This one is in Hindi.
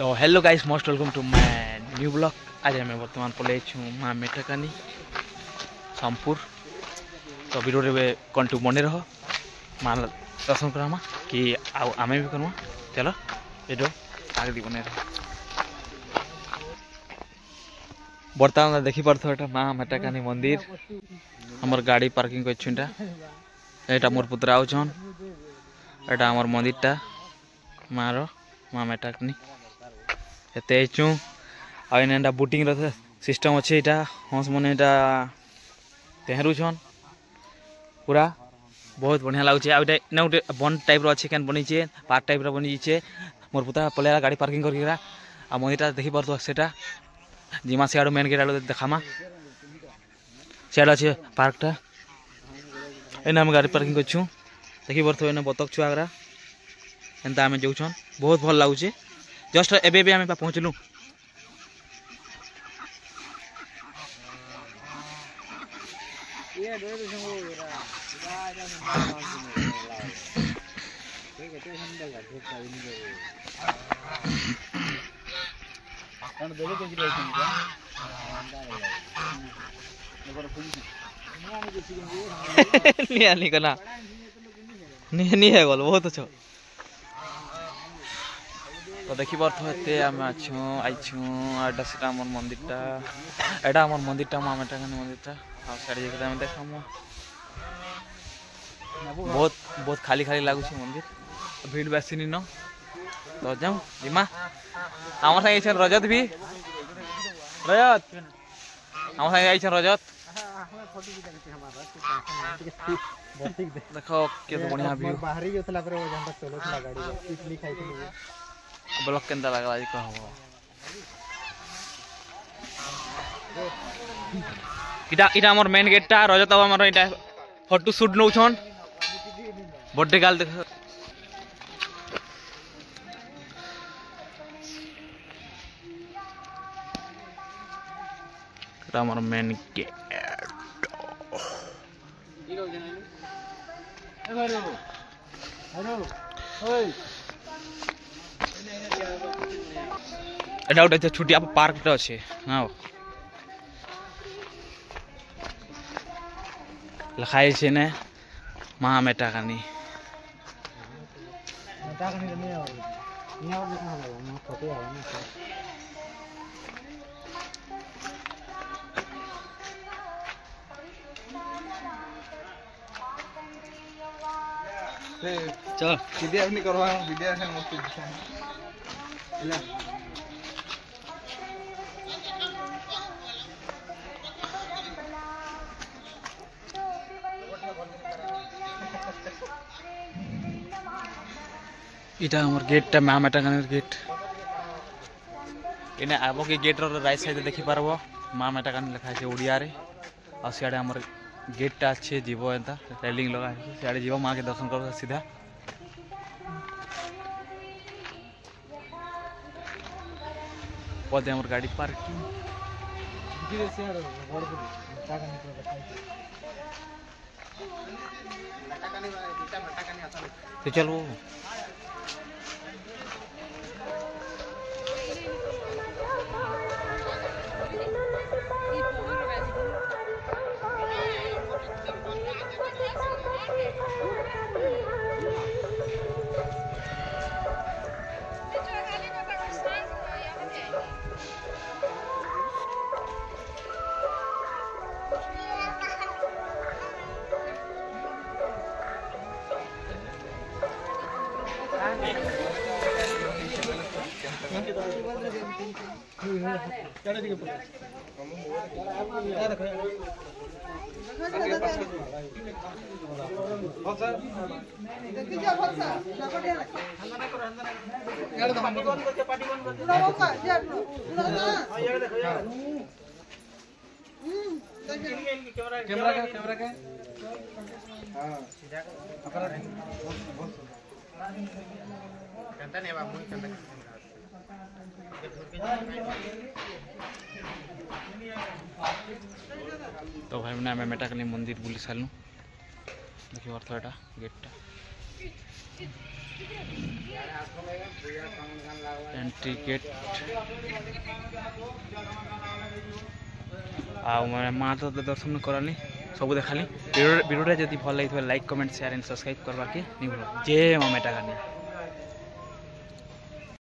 तो hello guys, most welcome to my new blog. आज मैं बर्तमान पलि माँ मेटाकानी सोमपुर। तो वीडियो रे कंटू बने रह माँ दर्शन करमा कि आमे भी करमा। चलो वीडियो आगे दी बने रह। बर्तमान देखी पार्थ माँ मेटाकानी मंदिर। हमर गाड़ी पार्किंग कर एटा मोर पुत्रा आउछन। एटा हमर मंदिरटा माँ रो माँ मेटाकानी एते आइचु। आइना बोटिंग सिस्टम अच्छे। यहाँ हंस मैंने तेहरुछन पूरा बहुत बढ़िया लगुचे। आउटे गोटे बन टाइप अच्छे कैन बनी पार्क टाइप बनी मोर पुता पलैला गाड़ी पार्किंग कर आ मंदिर देखी पार्थ सेटा जिमा सियाड़ मेन गेट आड़ देखामा सियाड़ अच्छे पार्कटा। एना आम गाड़ी पार्किंग करछुँ देखी पार्थ एने बतक छुआगरा एंता आम जाऊन बहुत भल लगुचे। जस्ट एबे आम पहुँचलु। नहीं गल बहुत अच्छा। तो देखी पार्थे आम आईछू आटा से आम मंदिरटा एटा आम मंदिरटा माँ मेटाकानी मंदिरटा साड़ी देखा बहुत बहुत खाली खाली लगुच मंदिर भीड़ बेसी नी न। तो जाऊँ जिमा आम सागे रजत भी रजत आम सागे रजत देखो के बढ़िया व्यू बाहरी जोतला पर वो जंटा चलोतला गाड़ी पिछली खाइथि ब्लॉक केंदा लागला जी कहबो। इटा हमर मेन गेटटा रजत अब हमर इटा फोटो शूट नउछन बर्थडे गाल देख। हमर मेन गेट एटा गोटे छुटिया पार्क अच्छे। हाँ लिखाई छे ने माँ मेटाकानी। चल वीडियो नहीं करवा वीडियो है मत ले इटा हमर गेटटा माँ मेटाकानी गेट इने आबो के गेट रो राइट साइड देखि पारबो माँ मेटाकानी लिखा है ओडिया रे। आ सियाडे हमर गेटटा अच्छे जीव एंता रेलिंग लगा है सियाडे जीव माँ के दर्शन कर सीधा। पदे हमर गाड़ी पार्किंग तो चलो कैमरा का तो भाई मैंने मेटाकानी मंदिर बुली सारू देखिए अर्थ एटा गेटटा एंट्री गेट मैंने माँ तो दर्शन करानी सब देखाली वीडियो जब भल लगी like comment share and subscribe करवा के नहीं भूल जय माँ मेटाकानी।